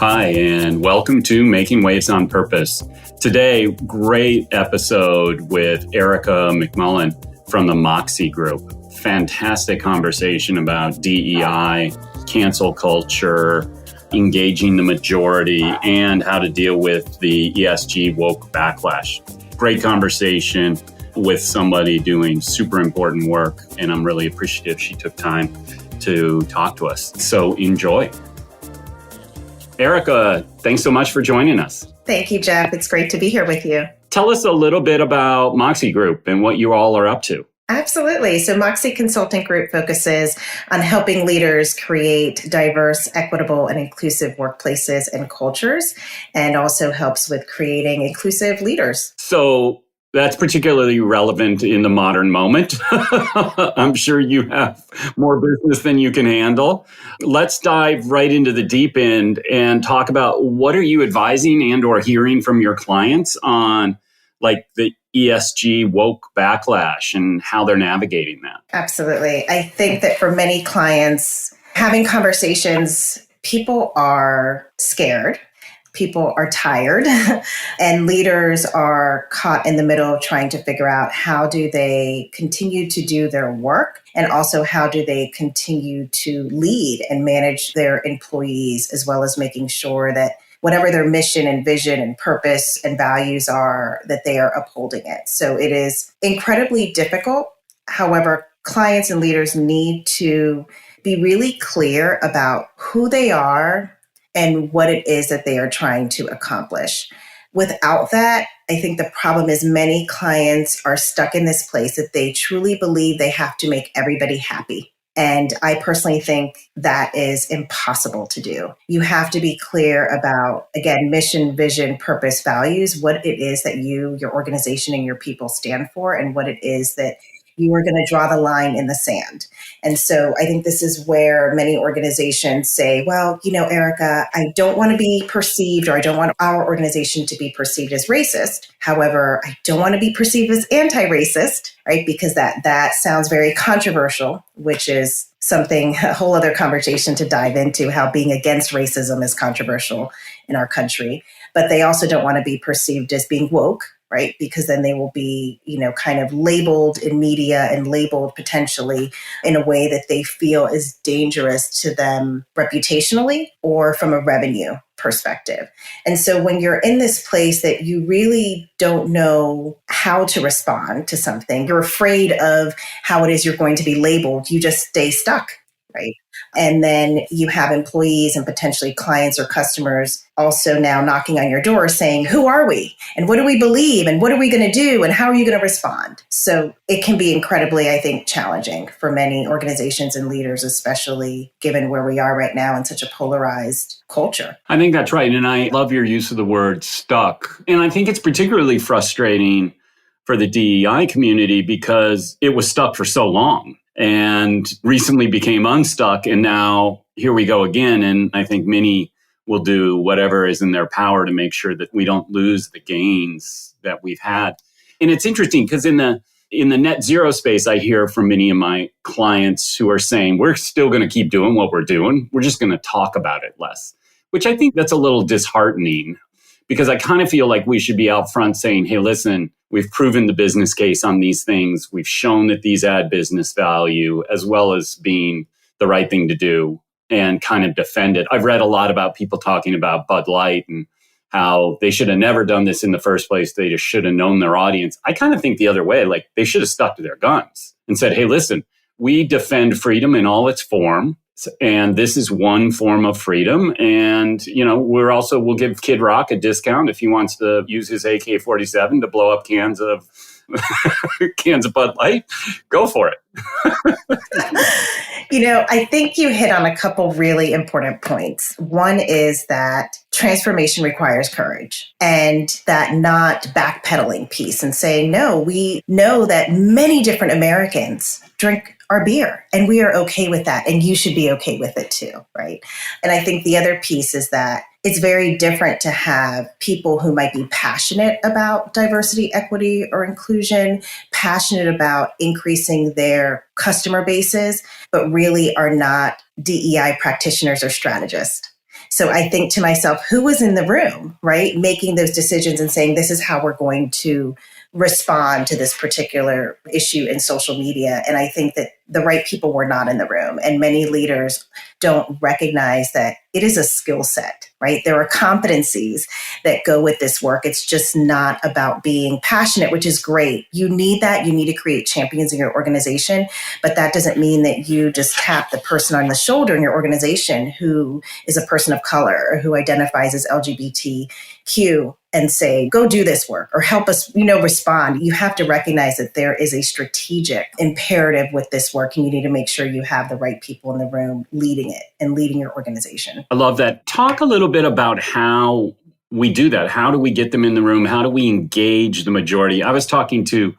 Hi, and welcome to Making Waves on Purpose. Today, great episode with Erika McMullen from the Moxie group. Fantastic conversation about DEI, cancel culture, engaging the majority, and how to deal with the ESG woke backlash. Great conversation with somebody doing super important work, and I'm really appreciative she took time to talk to us. So enjoy. Erika, thanks so much for joining us. Thank you, Jeff. It's great to be here with you. Tell us a little bit about Moxie Group and what you all are up to. Absolutely. So Moxie Consulting Group focuses on helping leaders create diverse, equitable, and inclusive workplaces and cultures, and also helps with creating inclusive leaders. So that's particularly relevant in the modern moment. I'm sure you have more business than you can handle. Let's dive right into the deep end and talk about what are you advising and or hearing from your clients on like the ESG woke backlash and how they're navigating that. Absolutely. I think that for many clients, having conversations, people are scared. People are tired and leaders are caught in the middle of trying to figure out how do they continue to do their work and also how do they continue to lead and manage their employees, as well as making sure that whatever their mission and vision and purpose and values are, that they are upholding it. So it is incredibly difficult. However, clients and leaders need to be really clear about who they are and what it is that they are trying to accomplish. Without that, I think the problem is many clients are stuck in this place that they truly believe they have to make everybody happy. And I personally think that is impossible to do. You have to be clear about, again, mission, vision, purpose, values, what it is that you, your organization, and your people stand for, and what it is that you are going to draw the line in the sand. And so I think this is where many organizations say, well, Erika, I don't want to be perceived, or I don't want our organization to be perceived as racist. However, I don't want to be perceived as anti-racist, right? Because that sounds very controversial, which is something, a whole other conversation to dive into, how being against racism is controversial in our country. But they also don't want to be perceived as being woke, right? Because then they will be, kind of labeled in media and labeled potentially in a way that they feel is dangerous to them reputationally or from a revenue perspective. And so when you're in this place that you really don't know how to respond to something, you're afraid of how it is you're going to be labeled, you just stay stuck, right? And then you have employees and potentially clients or customers also now knocking on your door saying, who are we? And what do we believe? And what are we going to do? And how are you going to respond? So it can be incredibly, I think, challenging for many organizations and leaders, especially given where we are right now in such a polarized culture. I think that's right. And I love your use of the word stuck. And I think it's particularly frustrating for the DEI community because it was stuck for so long and recently became unstuck. And now here we go again. And I think many will do whatever is in their power to make sure that we don't lose the gains that we've had. And it's interesting because in the net zero space, I hear from many of my clients who are saying, we're still going to keep doing what we're doing. We're just going to talk about it less, which I think that's a little disheartening because I kind of feel like we should be out front saying, hey, listen, we've proven the business case on these things. We've shown that these add business value as well as being the right thing to do and kind of defend it. I've read a lot about people talking about Bud Light and how they should have never done this in the first place. They just should have known their audience. I kind of think the other way, like they should have stuck to their guns and said, hey, listen, we defend freedom in all its form. And this is one form of freedom. And, we'll give Kid Rock a discount if he wants to use his AK-47 to blow up cans of Bud Light. Go for it. I think you hit on a couple really important points. One is that transformation requires courage, and that not backpedaling piece and saying, no, we know that many different Americans drink our beer and we are okay with that. And you should be okay with it too, right? And I think the other piece is that it's very different to have people who might be passionate about diversity, equity, or inclusion, passionate about increasing their customer bases, but really are not DEI practitioners or strategists. So I think to myself, who was in the room, right? Making those decisions and saying, this is how we're going to respond to this particular issue in social media. And I think that the right people were not in the room. And many leaders don't recognize that it is a skill set, right? There are competencies that go with this work. It's just not about being passionate, which is great. You need that. You need to create champions in your organization. But that doesn't mean that you just tap the person on the shoulder in your organization who is a person of color or who identifies as LGBTQ and say, go do this work or help us, respond. You have to recognize that there is a strategic imperative with this work, and you need to make sure you have the right people in the room leading it and leading your organization. I love that. Talk a little bit about how we do that. How do we get them in the room? How do we engage the majority? I was talking to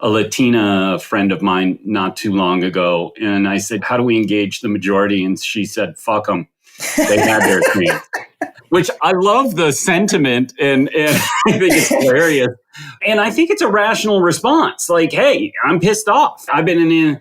a Latina friend of mine not too long ago, and I said, how do we engage the majority? And she said, fuck them. They had their chance. Which I love the sentiment, and I think it's hilarious. And I think it's a rational response. Like, hey, I'm pissed off. I've been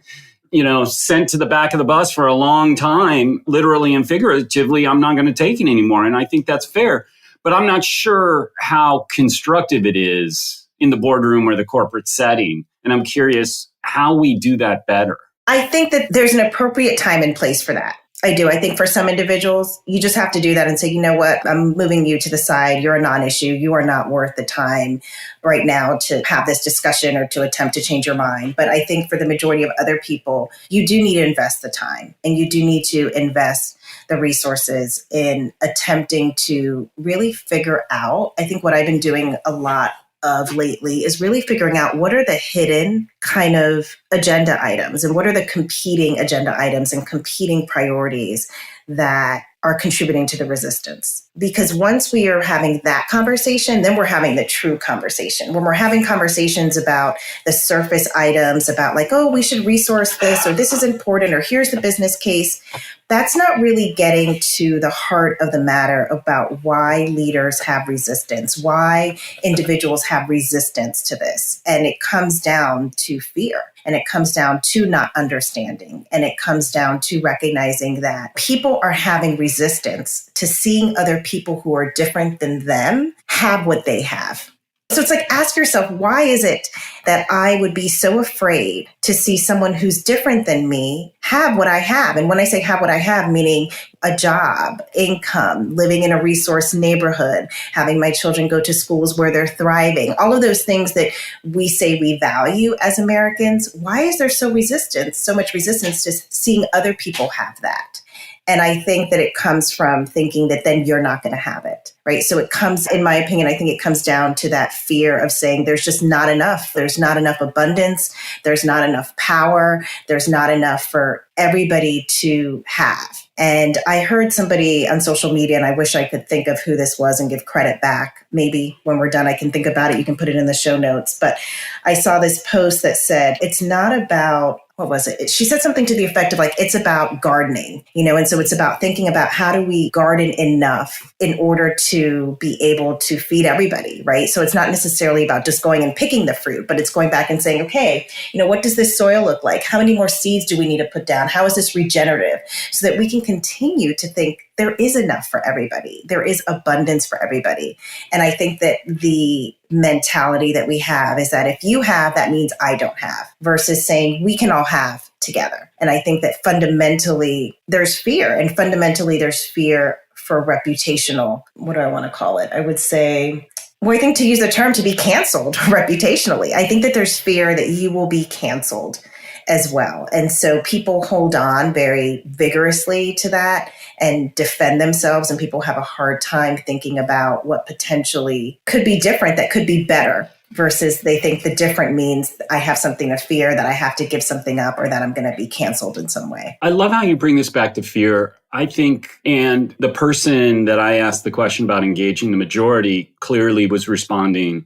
sent to the back of the bus for a long time, literally and figuratively. I'm not going to take it anymore. And I think that's fair. But I'm not sure how constructive it is in the boardroom or the corporate setting. And I'm curious how we do that better. I think that there's an appropriate time and place for that. I do. I think for some individuals, you just have to do that and say, you know what, I'm moving you to the side. You're a non-issue. You are not worth the time right now to have this discussion or to attempt to change your mind. But I think for the majority of other people, you do need to invest the time and you do need to invest the resources in attempting to really figure out. I think what I've been doing a lot of lately is really figuring out what are the hidden kind of agenda items and what are the competing agenda items and competing priorities that are contributing to the resistance. Because once we are having that conversation, then we're having the true conversation. When we're having conversations about the surface items, about like, oh, we should resource this, or this is important, or here's the business case, that's not really getting to the heart of the matter about why leaders have resistance, why individuals have resistance to this. And it comes down to fear. And it comes down to not understanding. And it comes down to recognizing that people are having resistance to seeing other people who are different than them have what they have. So it's like, ask yourself, why is it that I would be so afraid to see someone who's different than me have what I have? And when I say have what I have, meaning a job, income, living in a resource neighborhood, having my children go to schools where they're thriving, all of those things that we say we value as Americans. Why is there so much resistance to seeing other people have that? And I think that it comes from thinking that then you're not going to have it, right? So it comes, in my opinion, I think it comes down to that fear of saying there's just not enough. There's not enough abundance. There's not enough power. There's not enough for everybody to have. And I heard somebody on social media, and I wish I could think of who this was and give credit back. Maybe when we're done, I can think about it. You can put it in the show notes. But I saw this post that said, it's not about, what was it? She said something to the effect of like, it's about gardening, and so it's about thinking about how do we garden enough in order to be able to feed everybody, right? So it's not necessarily about just going and picking the fruit, but it's going back and saying, okay, what does this soil look like? How many more seeds do we need to put down? How is this regenerative? So that we can continue to think there is enough for everybody. There is abundance for everybody. And I think that the mentality that we have is that if you have, that means I don't have, versus saying we can all have together. And I think that fundamentally there's fear, and fundamentally there's fear for reputational, what do I want to call it? I would say, well, I think to use the term to be canceled reputationally. I think that there's fear that you will be canceled as well. And so people hold on very vigorously to that and defend themselves. And people have a hard time thinking about what potentially could be different, that could be better, versus they think the different means I have something to fear, that I have to give something up, or that I'm going to be canceled in some way. I love how you bring this back to fear. I think, and the person that I asked the question about engaging the majority clearly was responding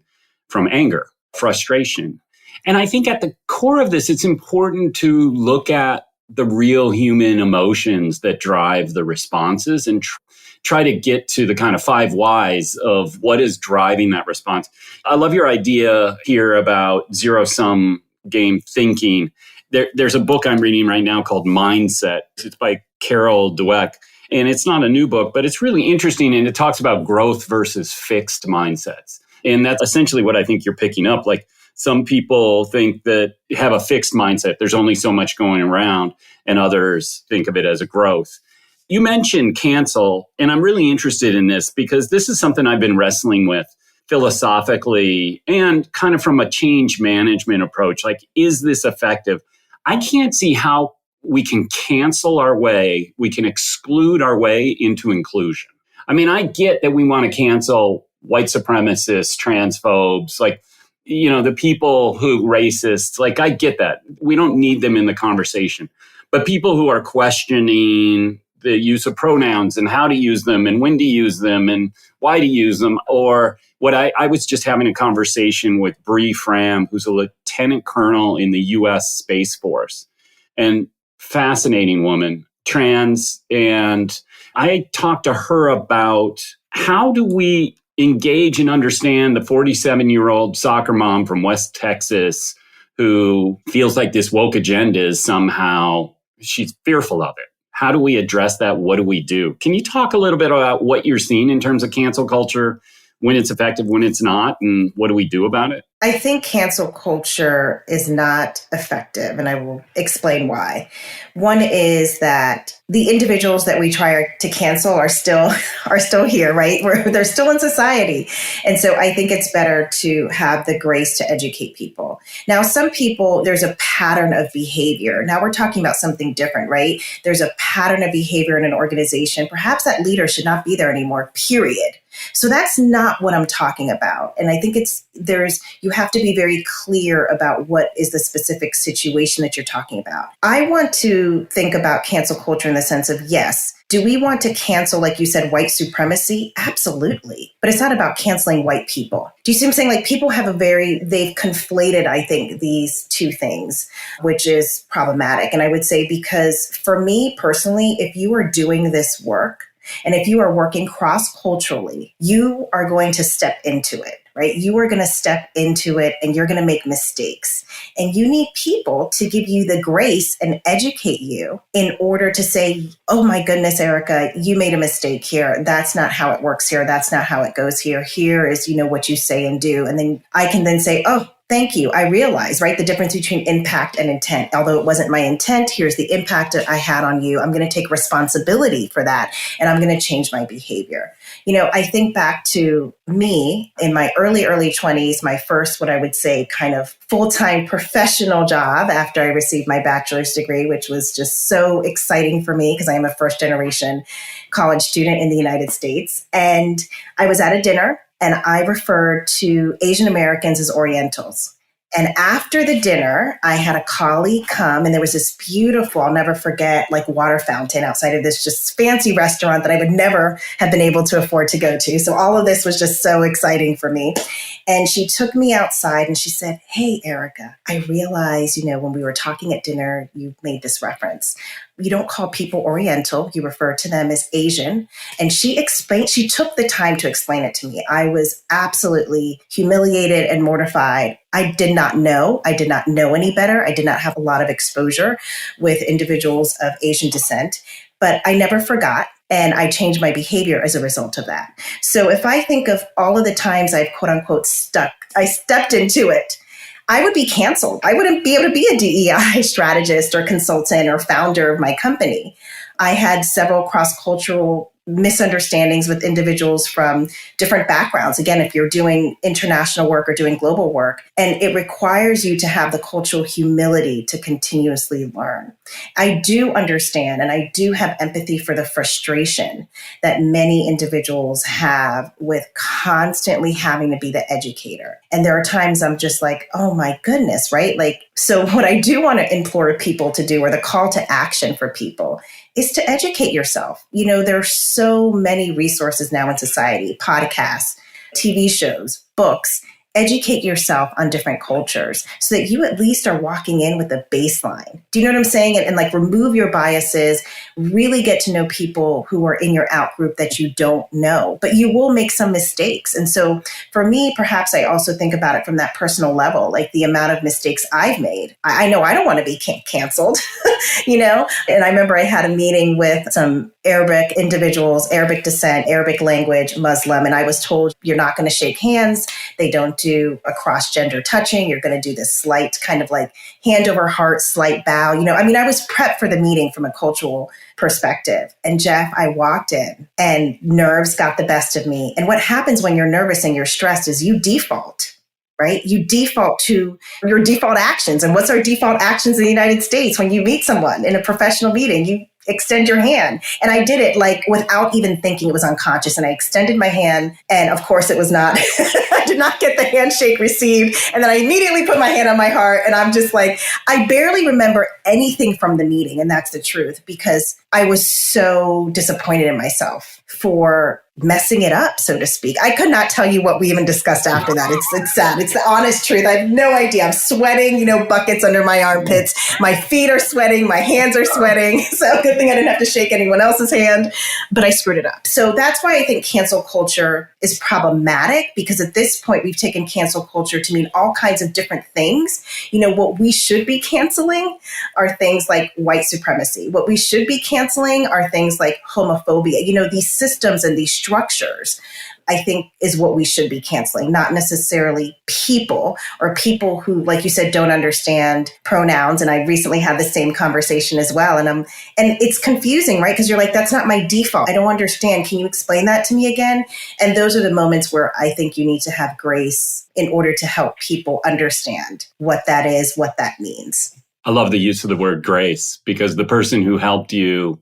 from anger, frustration. And I think at the core of this, it's important to look at the real human emotions that drive the responses and try to get to the kind of 5 whys of what is driving that response. I love your idea here about zero-sum game thinking. There's a book I'm reading right now called Mindset. It's by Carol Dweck. And it's not a new book, but it's really interesting. And it talks about growth versus fixed mindsets. And that's essentially what I think you're picking up. Like some people think that have a fixed mindset. There's only so much going around, and others think of it as a growth. You mentioned cancel, and I'm really interested in this because this is something I've been wrestling with philosophically and kind of from a change management approach. Like, is this effective? I can't see how we can cancel our way, we can exclude our way into inclusion. I mean, I get that we want to cancel white supremacists, transphobes, like, the people who racists, like, I get that. We don't need them in the conversation. But people who are questioning the use of pronouns and how to use them and when to use them and why to use them, or what I was just having a conversation with Bree Fram, who's a lieutenant colonel in the U.S. Space Force, and fascinating woman, trans. And I talked to her about how do we engage and understand the 47-year-old soccer mom from West Texas who feels like this woke agenda is somehow, she's fearful of it. How do we address that? What do we do? Can you talk a little bit about what you're seeing in terms of cancel culture, when it's effective, when it's not, and what do we do about it? I think cancel culture is not effective, and I will explain why. One is that the individuals that we try to cancel are still here, right? They're still in society. And so I think it's better to have the grace to educate people. Now, some people, there's a pattern of behavior. Now we're talking about something different, right? There's a pattern of behavior in an organization. Perhaps that leader should not be there anymore, period. So that's not what I'm talking about. And I think you have to be very clear about what is the specific situation that you're talking about. I want to think about cancel culture in the sense of, yes, do we want to cancel, like you said, white supremacy? Absolutely. But it's not about canceling white people. Do you see what I'm saying? Like people they've conflated, I think, these two things, which is problematic. And I would say, because for me personally, if you are doing this work, and if you are working cross-culturally, you are going to step into it, right? You are going to step into it and you're going to make mistakes. And you need people to give you the grace and educate you in order to say, oh my goodness, Erika, you made a mistake here. That's not how it works here. That's not how it goes here. Here is, what you say and do. And then I can then say, oh, thank you. I realize, right, the difference between impact and intent. Although it wasn't my intent, here's the impact that I had on you. I'm going to take responsibility for that, and I'm going to change my behavior. I think back to me in my early 20s, my first, what I would say, kind of full-time professional job after I received my bachelor's degree, which was just so exciting for me because I am a first-generation college student in the United States. And I was at a dinner, and I referred to Asian Americans as Orientals. And after the dinner, I had a colleague come, and there was this beautiful, I'll never forget, like water fountain outside of this just fancy restaurant that I would never have been able to afford to go to. So all of this was just so exciting for me. And she took me outside and she said, hey, Erika, I realize, when we were talking at dinner, you made this reference. You don't call people Oriental. You refer to them as Asian. And she took the time to explain it to me. I was absolutely humiliated and mortified. I did not know any better. I did not have a lot of exposure with individuals of Asian descent, but I never forgot. And I changed my behavior as a result of that. So if I think of all of the times I've quote unquote I stepped into it, I would be canceled. I wouldn't be able to be a DEI strategist or consultant or founder of my company. I had several cross-cultural misunderstandings with individuals from different backgrounds. Again, if you're doing international work or doing global work, and it requires you to have the cultural humility to continuously learn. I do understand and I do have empathy for the frustration that many individuals have with constantly having to be the educator. And there are times I'm just like, oh my goodness, right? So what I do want to implore people to do, or the call to action for people, is to educate yourself. There's so many resources now in society, podcasts, TV shows, books. Educate yourself on different cultures so that you at least are walking in with a baseline. Do you know what I'm saying? And remove your biases, really get to know people who are in your out group that you don't know, but you will make some mistakes. And so for me, perhaps I also think about it from that personal level, like the amount of mistakes I've made. I know I don't want to be canceled. And I remember I had a meeting with some Arabic individuals, Arabic descent, Arabic language, Muslim, and I was told you're not going to shake hands. They don't do a cross-gender touching. You're going to do this slight kind of like hand over heart, slight bow. I was prepped for the meeting from a cultural perspective. And Jeff, I walked in and nerves got the best of me. And what happens when you're nervous and you're stressed is you default. Right? You default to your default actions. And what's our default actions in the United States? When you meet someone in a professional meeting, you extend your hand. And I did it like without even thinking. It was unconscious. And I extended my hand. And of course it was not, I did not get the handshake received. And then I immediately put my hand on my heart. And I'm just like, I barely remember anything from the meeting. And that's the truth, because I was so disappointed in myself for messing it up, so to speak. I could not tell you what we even discussed after that. It's sad. It's the honest truth. I have no idea. I'm sweating, buckets under my armpits. My feet are sweating. My hands are sweating. So good thing I didn't have to shake anyone else's hand, but I screwed it up. So that's why I think cancel culture is problematic, because at this point, we've taken cancel culture to mean all kinds of different things. What we should be canceling are things like white supremacy. What we should be canceling are things like homophobia. These systems and these structures, I think, is what we should be canceling, not necessarily people, or people who, like you said, don't understand pronouns. And I recently had the same conversation as well. And it's confusing, right? Because you're like, that's not my default. I don't understand. Can you explain that to me again? And those are the moments where I think you need to have grace in order to help people understand what that is, what that means. I love the use of the word grace, because the person who helped you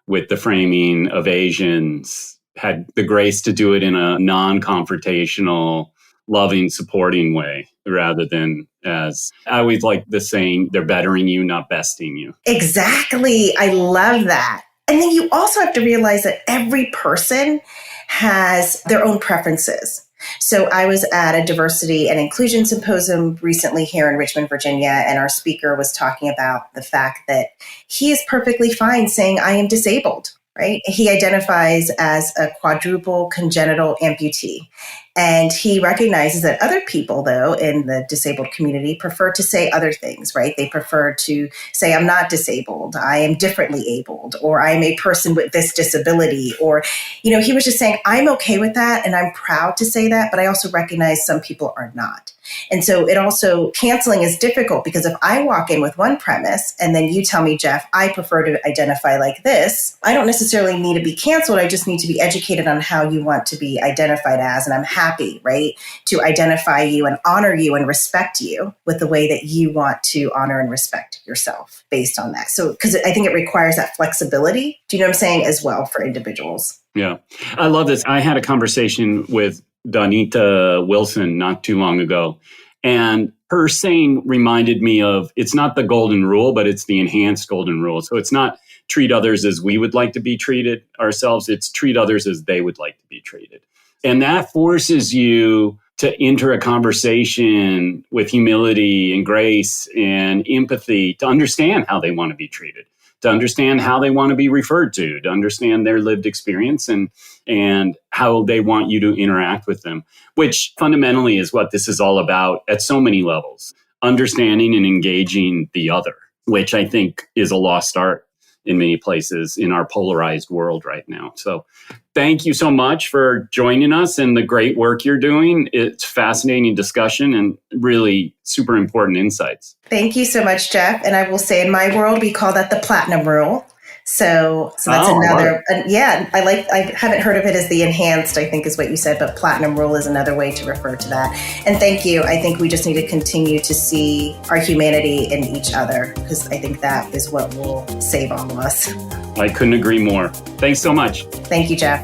with the framing of Asians had the grace to do it in a non-confrontational, loving, supporting way, rather than, as I always like the saying, they're bettering you, not besting you. Exactly. I love that. And then you also have to realize that every person has their own preferences. So I was at a diversity and inclusion symposium recently here in Richmond, Virginia, and our speaker was talking about the fact that he is perfectly fine saying, I am disabled. Right? He identifies as a quadruple congenital amputee. And he recognizes that other people, though, in the disabled community prefer to say other things, right? They prefer to say, I'm not disabled, I am differently abled, or I am a person with this disability. Or, he was just saying, I'm okay with that. And I'm proud to say that. But I also recognize some people are not. And so canceling is difficult, because if I walk in with one premise and then you tell me, Jeff, I prefer to identify like this, I don't necessarily need to be canceled. I just need to be educated on how you want to be identified as. And I'm happy, right, to identify you and honor you and respect you with the way that you want to honor and respect yourself based on that. So, because I think it requires that flexibility, do you know what I'm saying, as well, for individuals. Yeah. I love this. I had a conversation with Donita Wilson not too long ago, and her saying reminded me of, it's not the golden rule, but it's the enhanced golden rule. So it's not treat others as we would like to be treated ourselves. It's treat others as they would like to be treated. And that forces you to enter a conversation with humility and grace and empathy to understand how they want to be treated, to understand how they want to be referred to understand their lived experience and how they want you to interact with them, which fundamentally is what this is all about at so many levels, understanding and engaging the other, which I think is a lost art in many places in our polarized world right now. So thank you so much for joining us and the great work you're doing. It's fascinating discussion and really super important insights. Thank you so much, Jeff. And I will say, in my world, we call that the platinum rule. So that's another, I haven't heard of it as the enhanced, I think is what you said, but platinum rule is another way to refer to that. And thank you. I think we just need to continue to see our humanity in each other, because I think that is what will save all of us. I couldn't agree more. Thanks so much. Thank you, Jeff.